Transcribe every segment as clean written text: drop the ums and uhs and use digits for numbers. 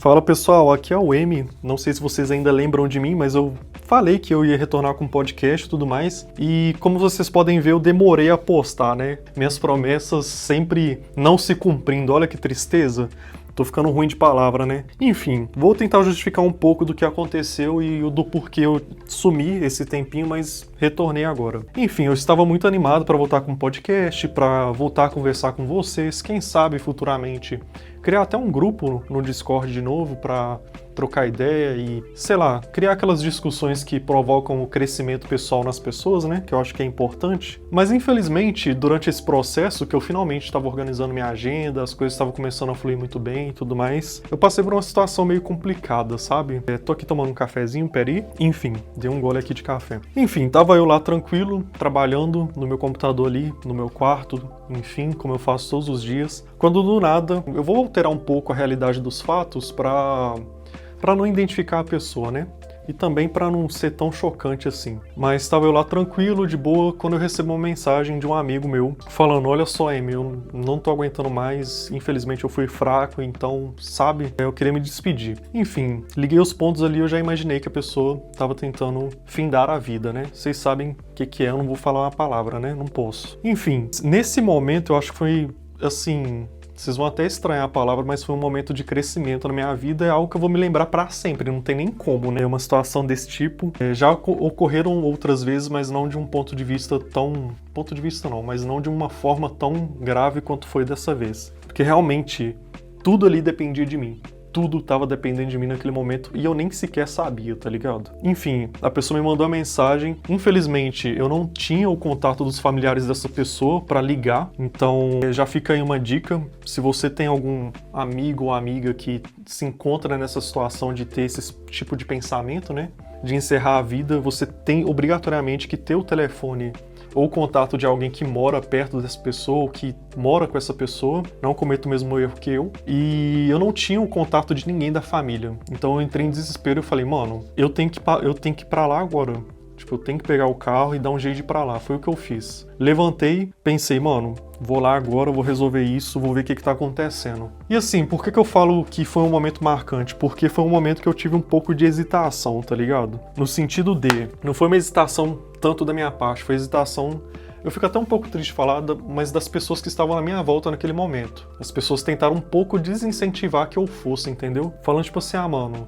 Fala pessoal, aqui é o M. Não sei se vocês ainda lembram de mim, mas eu falei que eu ia retornar com podcast e tudo mais. E como vocês podem ver, eu demorei a postar, né? Minhas promessas sempre não se cumprindo. Olha que tristeza. Tô ficando ruim de palavra, né? Enfim, vou tentar justificar um pouco do que aconteceu e do porquê eu sumi esse tempinho, mas retornei agora. Enfim, eu estava muito animado para voltar com o podcast, para voltar a conversar com vocês, quem sabe futuramente criar até um grupo no Discord de novo para trocar ideia e, sei lá, criar aquelas discussões que provocam o crescimento pessoal nas pessoas, né? Que eu acho que é importante. Mas infelizmente, durante esse processo que eu finalmente estava organizando minha agenda, as coisas estavam começando a fluir muito bem e tudo mais, eu passei por uma situação meio complicada, sabe? Tô aqui tomando um cafezinho, peri. Enfim, dei um gole aqui de café. Enfim, tava eu lá tranquilo, trabalhando no meu computador ali, no meu quarto, enfim, como eu faço todos os dias. Quando do nada, eu vou alterar um pouco a realidade dos fatos para não identificar a pessoa, né? E também para não ser tão chocante assim. Mas estava eu lá tranquilo, de boa, quando eu recebo uma mensagem de um amigo meu falando: olha só, Amy, eu não tô aguentando mais, infelizmente eu fui fraco, então, sabe, eu queria me despedir. Enfim, liguei os pontos ali, eu já imaginei que a pessoa estava tentando findar a vida, né? Vocês sabem o que é, eu não vou falar uma palavra, né? Não posso. Enfim, nesse momento eu acho que foi, assim, vocês vão até estranhar a palavra, mas foi um momento de crescimento na minha vida, é algo que eu vou me lembrar pra sempre, não tem nem como, né? Uma situação desse tipo. Já ocorreram outras vezes, mas não de um ponto de vista tão... Ponto de vista não, mas não de uma forma tão grave quanto foi dessa vez. Porque realmente, tudo ali dependia de mim. Tudo tava dependendo de mim naquele momento e eu nem sequer sabia, tá ligado? Enfim, a pessoa me mandou a mensagem. Infelizmente, eu não tinha o contato dos familiares dessa pessoa pra ligar, então já fica aí uma dica. Se você tem algum amigo ou amiga que se encontra nessa situação de ter esse tipo de pensamento, né? De encerrar a vida, você tem obrigatoriamente que ter o telefone ou o contato de alguém que mora perto dessa pessoa, ou que mora com essa pessoa, não cometa o mesmo erro que eu. E eu não tinha o contato de ninguém da família. Então eu entrei em desespero e falei, mano, eu tenho que ir pra lá agora. Tipo, eu tenho que pegar o carro e dar um jeito de ir pra lá. Foi o que eu fiz. Levantei, pensei, mano, vou lá agora, vou resolver isso, vou ver o que tá acontecendo. E assim, por que eu falo que foi um momento marcante? Porque foi um momento que eu tive um pouco de hesitação, tá ligado? No sentido de, não foi uma hesitação tanto da minha parte, foi hesitação... Eu fico até um pouco triste de falar, mas das pessoas que estavam na minha volta naquele momento. As pessoas tentaram um pouco desincentivar que eu fosse, entendeu? Falando tipo assim, mano,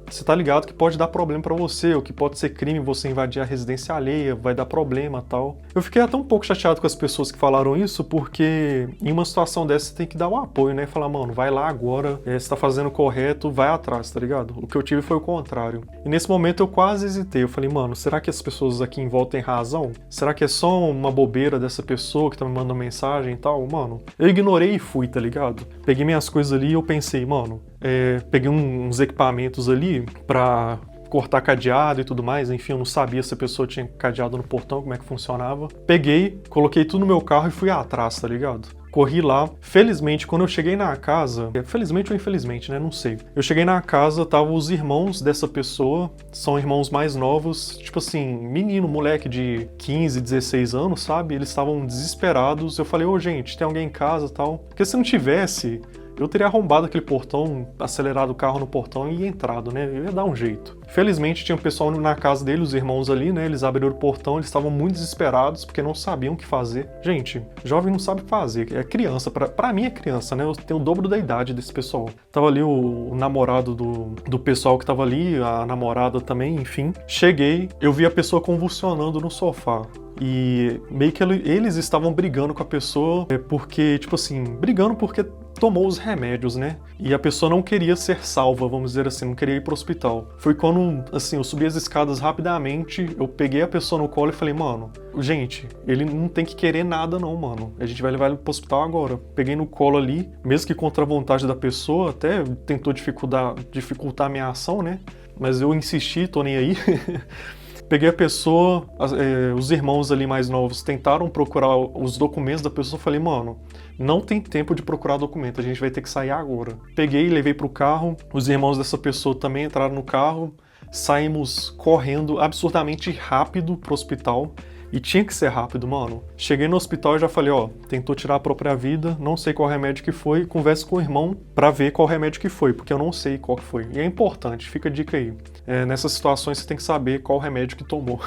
você tá ligado que pode dar problema pra você, ou que pode ser crime você invadir a residência alheia, vai dar problema e tal. Eu fiquei até um pouco chateado com as pessoas que falaram isso, porque em uma situação dessa você tem que dar um apoio, né? Falar, mano, vai lá agora, você tá fazendo o correto, vai atrás, tá ligado? O que eu tive foi o contrário. E nesse momento eu quase hesitei, eu falei, mano, será que as pessoas aqui em volta têm razão? Será que é só uma bobeira dessa pessoa que tá me mandando mensagem e tal? Mano, eu ignorei e fui, tá ligado? Peguei minhas coisas ali e eu pensei, mano, peguei uns equipamentos ali pra cortar cadeado e tudo mais, enfim, eu não sabia se a pessoa tinha cadeado no portão, como é que funcionava. Peguei, coloquei tudo no meu carro e fui atrás, tá ligado? Corri lá. Felizmente, quando eu cheguei na casa... Felizmente ou infelizmente, né? Não sei. Eu cheguei na casa, tava os irmãos dessa pessoa. São irmãos mais novos. Tipo assim, menino, moleque de 15, 16 anos, sabe? Eles estavam desesperados. Eu falei, ô gente, tem alguém em casa e tal? Porque se não tivesse... eu teria arrombado aquele portão, acelerado o carro no portão e entrado, né? Eu ia dar um jeito. Felizmente tinha um pessoal na casa dele, os irmãos ali, né? Eles abriram o portão, eles estavam muito desesperados porque não sabiam o que fazer. Gente, jovem não sabe o que fazer, é criança. Pra mim é criança, né? Eu tenho o dobro da idade desse pessoal. Tava ali o namorado do pessoal que tava ali, a namorada também, enfim. Cheguei, eu vi a pessoa convulsionando no sofá. E meio que eles estavam brigando com a pessoa, porque, tipo assim, brigando porque tomou os remédios, né? E a pessoa não queria ser salva, vamos dizer assim, não queria ir pro hospital. Foi quando, assim, eu subi as escadas rapidamente, eu peguei a pessoa no colo e falei, mano, gente, ele não tem que querer nada não, mano. A gente vai levar ele pro hospital agora. Peguei no colo ali, mesmo que contra a vontade da pessoa, até tentou dificultar a minha ação, né? Mas eu insisti, tô nem aí. Peguei a pessoa, os irmãos ali mais novos tentaram procurar os documentos da pessoa, falei, mano, não tem tempo de procurar documento, a gente vai ter que sair agora. Peguei, levei pro carro, os irmãos dessa pessoa também entraram no carro, saímos correndo absurdamente rápido pro hospital. E tinha que ser rápido, mano. Cheguei no hospital e já falei, ó, tentou tirar a própria vida, não sei qual remédio que foi, converse com o irmão pra ver qual remédio que foi, porque eu não sei qual que foi. E é importante, fica a dica aí. Nessas situações você tem que saber qual remédio que tomou.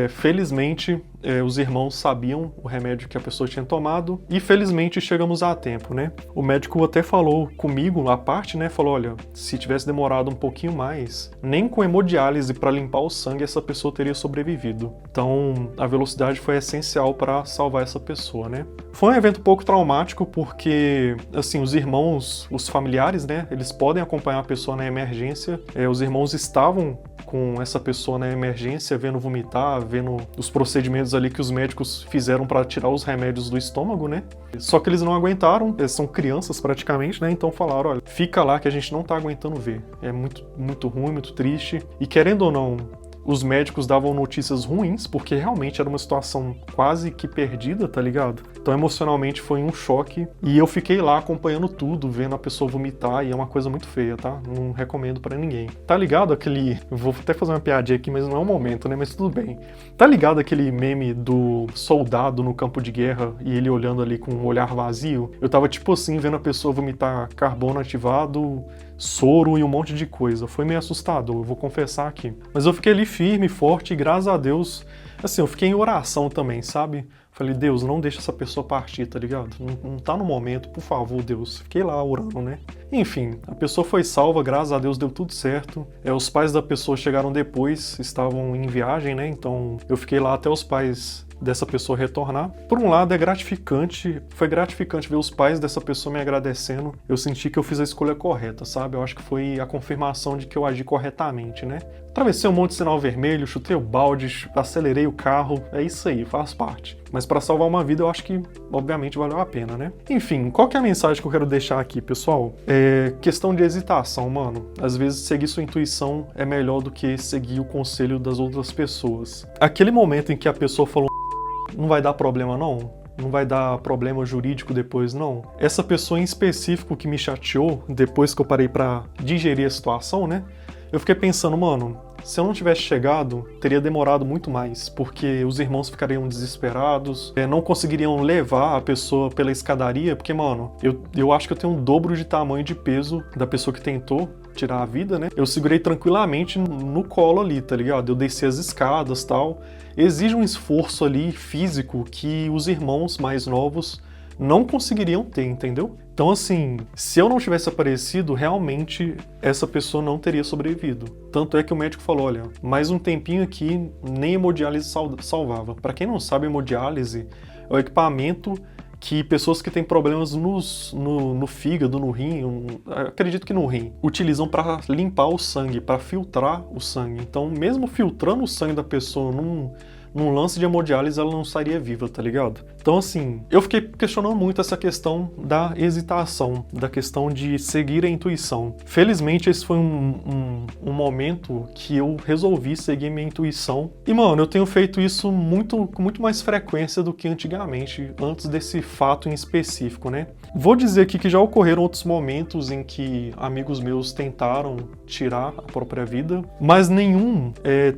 Felizmente, os irmãos sabiam o remédio que a pessoa tinha tomado e felizmente chegamos a tempo, né? O médico até falou comigo, à parte, né? Falou, olha, se tivesse demorado um pouquinho mais, nem com hemodiálise para limpar o sangue essa pessoa teria sobrevivido. Então, a velocidade foi essencial para salvar essa pessoa, né? Foi um evento um pouco traumático porque, assim, os irmãos, os familiares, né? Eles podem acompanhar a pessoa na emergência. Os irmãos estavam com essa pessoa na emergência, vendo vomitar, vendo os procedimentos ali que os médicos fizeram para tirar os remédios do estômago, né? Só que eles não aguentaram, eles são crianças praticamente, né? Então falaram, olha, fica lá que a gente não tá aguentando ver. É muito, muito ruim, muito triste. E querendo ou não, os médicos davam notícias ruins, porque realmente era uma situação quase que perdida, tá ligado? Então emocionalmente foi um choque e eu fiquei lá acompanhando tudo, vendo a pessoa vomitar e é uma coisa muito feia, tá? Não recomendo pra ninguém. Tá ligado aquele... Eu vou até fazer uma piadinha aqui, mas não é o momento, né? Mas tudo bem. Tá ligado aquele meme do soldado no campo de guerra e ele olhando ali com um olhar vazio? Eu tava tipo assim, vendo a pessoa vomitar carbono ativado, soro e um monte de coisa. Foi meio assustador, eu vou confessar aqui. Mas eu fiquei ali firme, forte e graças a Deus, assim, eu fiquei em oração também, sabe? Falei, Deus, não deixa essa pessoa partir, tá ligado? Não tá no momento, por favor, Deus. Fiquei lá orando, né? Enfim, a pessoa foi salva, graças a Deus deu tudo certo. Os pais da pessoa chegaram depois, estavam em viagem, né? Então eu fiquei lá até os pais dessa pessoa retornar. Por um lado é gratificante, foi gratificante ver os pais dessa pessoa me agradecendo. Eu senti que eu fiz a escolha correta, sabe? Eu acho que foi a confirmação de que eu agi corretamente, né? Atravessei um monte de sinal vermelho, chutei o balde, acelerei o carro, é isso aí, faz parte. Mas para salvar uma vida eu acho que, obviamente, valeu a pena, né? Enfim, qual que é a mensagem que eu quero deixar aqui, pessoal? Questão de hesitação, mano. Às vezes seguir sua intuição é melhor do que seguir o conselho das outras pessoas. Aquele momento em que a pessoa falou não vai dar problema não? Não vai dar problema jurídico depois, não? Essa pessoa em específico que me chateou, depois que eu parei pra digerir a situação, né? Eu fiquei pensando, mano, se eu não tivesse chegado, teria demorado muito mais, porque os irmãos ficariam desesperados, não conseguiriam levar a pessoa pela escadaria, porque, mano, eu acho que eu tenho um dobro de tamanho de peso da pessoa que tentou tirar a vida, né? Eu segurei tranquilamente no colo ali, tá ligado? Eu desci as escadas e tal. Exige um esforço ali físico que os irmãos mais novos não conseguiriam ter, entendeu? Então, assim, se eu não tivesse aparecido, realmente essa pessoa não teria sobrevivido. Tanto é que o médico falou, olha, mais um tempinho aqui, nem hemodiálise salvava. Pra quem não sabe, hemodiálise é o equipamento que pessoas que têm problemas no fígado, no rim, acredito que no rim, utilizam para limpar o sangue, para filtrar o sangue. Então, mesmo filtrando o sangue da pessoa num lance de hemodiálise, ela não sairia viva, tá ligado? Então, assim, eu fiquei questionando muito essa questão da hesitação, da questão de seguir a intuição. Felizmente, esse foi um momento que eu resolvi seguir minha intuição. E, mano, eu tenho feito isso com muito mais frequência do que antigamente, antes desse fato em específico, né? Vou dizer aqui que já ocorreram outros momentos em que amigos meus tentaram tirar a própria vida, mas nenhum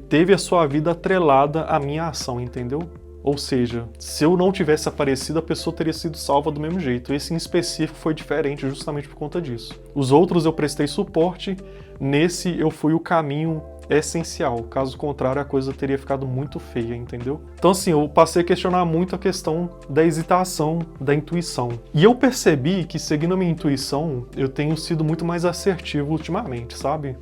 teve a sua vida atrelada à minha ação, entendeu? Ou seja, se eu não tivesse aparecido, a pessoa teria sido salva do mesmo jeito. Esse em específico foi diferente justamente por conta disso. Os outros eu prestei suporte, nesse eu fui o caminho essencial. Caso contrário, a coisa teria ficado muito feia, entendeu? Então, assim, eu passei a questionar muito a questão da hesitação, da intuição. E eu percebi que, seguindo a minha intuição, eu tenho sido muito mais assertivo ultimamente, sabe?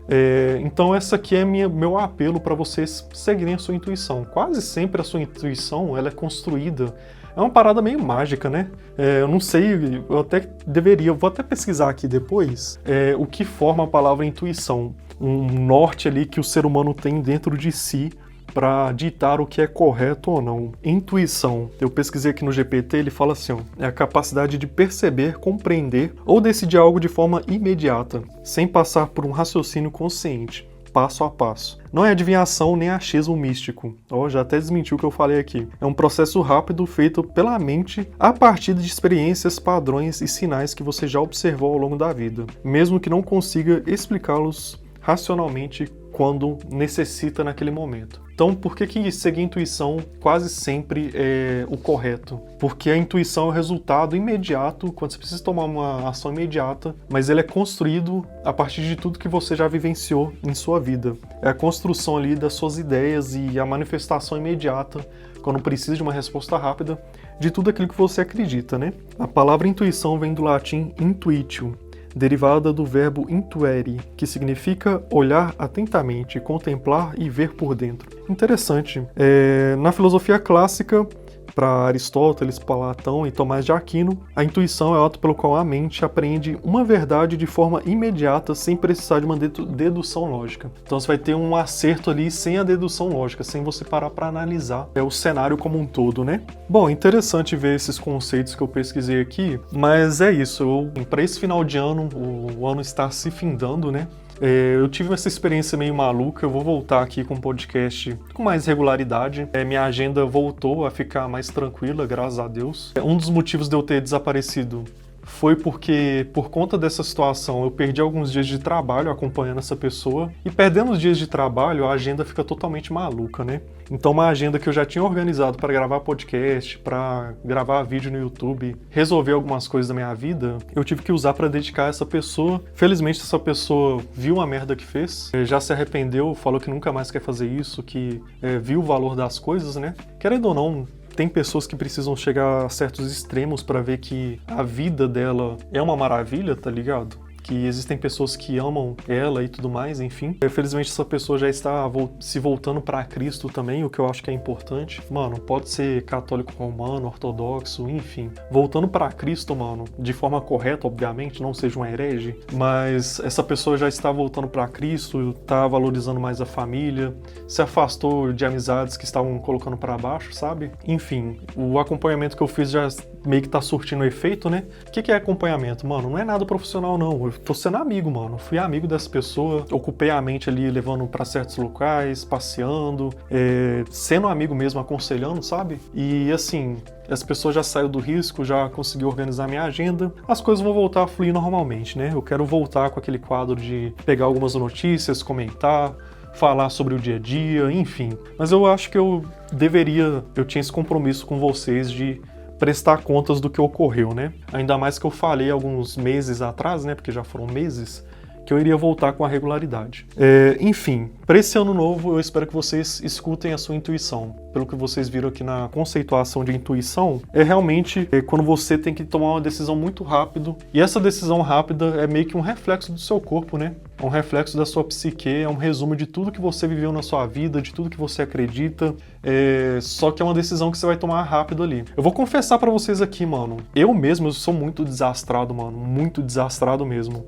Então, essa aqui é meu apelo para vocês seguirem a sua intuição. Quase sempre a sua intuição, ela é construída. É uma parada meio mágica, né? Eu não sei, eu até deveria, eu vou até pesquisar aqui depois, o que forma a palavra intuição. Um norte ali que o ser humano tem dentro de si para ditar o que é correto ou não. Intuição. Eu pesquisei aqui no GPT, ele fala assim, ó, é a capacidade de perceber, compreender ou decidir algo de forma imediata, sem passar por um raciocínio consciente, passo a passo. Não é adivinhação nem achismo místico. Já até desmentiu o que eu falei aqui. É um processo rápido feito pela mente a partir de experiências, padrões e sinais que você já observou ao longo da vida, mesmo que não consiga explicá-los racionalmente quando necessita naquele momento. Então, por que seguir a intuição quase sempre é o correto? Porque a intuição é o resultado imediato, quando você precisa tomar uma ação imediata, mas ele é construído a partir de tudo que você já vivenciou em sua vida. É a construção ali das suas ideias e a manifestação imediata, quando precisa de uma resposta rápida, de tudo aquilo que você acredita, né? A palavra intuição vem do latim intuitio, derivada do verbo intuere, que significa olhar atentamente, contemplar e ver por dentro. Interessante. Na filosofia clássica, para Aristóteles, Platão e Tomás de Aquino, a intuição é o ato pelo qual a mente apreende uma verdade de forma imediata, sem precisar de uma dedução lógica. Então você vai ter um acerto ali sem a dedução lógica, sem você parar para analisar o cenário como um todo, né? Bom, interessante ver esses conceitos que eu pesquisei aqui, mas é isso. Para esse final de ano, o ano está se findando, né? Eu tive essa experiência meio maluca, eu vou voltar aqui com o podcast com mais regularidade. Minha agenda voltou a ficar mais tranquila, graças a Deus. Um dos motivos de eu ter desaparecido foi porque, por conta dessa situação, eu perdi alguns dias de trabalho acompanhando essa pessoa. E perdendo os dias de trabalho, a agenda fica totalmente maluca, né? Então uma agenda que eu já tinha organizado para gravar podcast, para gravar vídeo no YouTube, resolver algumas coisas da minha vida, eu tive que usar para dedicar a essa pessoa. Felizmente essa pessoa viu a merda que fez, já se arrependeu, falou que nunca mais quer fazer isso, que viu o valor das coisas, né? Querendo ou não, tem pessoas que precisam chegar a certos extremos para ver que a vida dela é uma maravilha, tá ligado? Que existem pessoas que amam ela e tudo mais, enfim. Felizmente essa pessoa já está se voltando para Cristo também, o que eu acho que é importante. Mano, pode ser católico romano, ortodoxo, enfim. Voltando para Cristo, mano, de forma correta, obviamente, não seja um herege, mas essa pessoa já está voltando para Cristo, está valorizando mais a família, se afastou de amizades que estavam colocando para baixo, sabe? Enfim, o acompanhamento que eu fiz já meio que tá surtindo efeito, né? O que é acompanhamento? Mano, não é nada profissional, não. Eu tô sendo amigo, mano. Fui amigo dessa pessoa, ocupei a mente ali, levando pra certos locais, passeando, sendo amigo mesmo, aconselhando, sabe? E assim, essa pessoa já saiu do risco, já conseguiu organizar minha agenda, as coisas vão voltar a fluir normalmente, né? Eu quero voltar com aquele quadro de pegar algumas notícias, comentar, falar sobre o dia a dia, enfim. Mas eu acho que eu tinha esse compromisso com vocês de prestar contas do que ocorreu, né? Ainda mais que eu falei alguns meses atrás, né? Porque já foram meses, que eu iria voltar com a regularidade. Enfim, para esse ano novo, eu espero que vocês escutem a sua intuição. Pelo que vocês viram aqui na conceituação de intuição, realmente quando você tem que tomar uma decisão muito rápido, e essa decisão rápida é meio que um reflexo do seu corpo, né? É um reflexo da sua psique, é um resumo de tudo que você viveu na sua vida, de tudo que você acredita, só que é uma decisão que você vai tomar rápido ali. Eu vou confessar pra vocês aqui, mano, eu sou muito desastrado, mano, muito desastrado mesmo.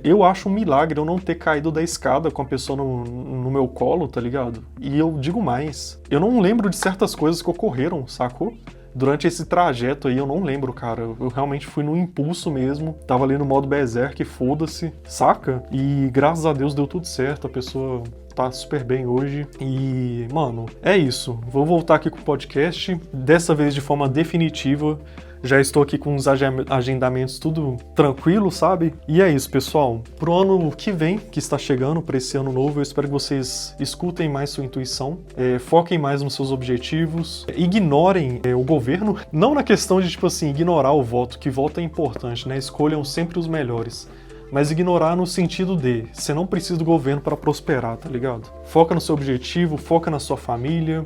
Eu acho um milagre eu não ter caído da escada com a pessoa no meu colo, tá ligado? E eu digo mais, eu não lembro de certas coisas que ocorreram, sacou? Durante esse trajeto aí, eu não lembro, cara. Eu realmente fui no impulso mesmo. Tava ali no modo berserk, foda-se, saca? E graças a Deus deu tudo certo. A pessoa tá super bem hoje. E, mano, é isso. Vou voltar aqui com o podcast. Dessa vez de forma definitiva. Já estou aqui com os agendamentos tudo tranquilo, sabe? E é isso, pessoal. Pro ano que vem, que está chegando, para esse ano novo, eu espero que vocês escutem mais sua intuição, foquem mais nos seus objetivos, ignorem o governo, não na questão de, tipo assim, ignorar o voto, que voto é importante, né? Escolham sempre os melhores. Mas ignorar no sentido de, você não precisa do governo para prosperar, tá ligado? Foca no seu objetivo, foca na sua família,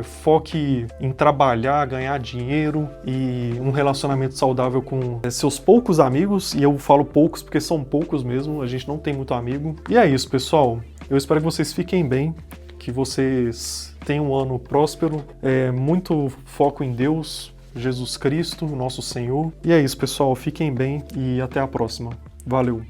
foque em trabalhar, ganhar dinheiro e um relacionamento saudável com seus poucos amigos, e eu falo poucos porque são poucos mesmo, a gente não tem muito amigo. E é isso, pessoal. Eu espero que vocês fiquem bem, que vocês tenham um ano próspero, muito foco em Deus, Jesus Cristo, nosso Senhor. E é isso, pessoal. Fiquem bem e até a próxima. Valeu!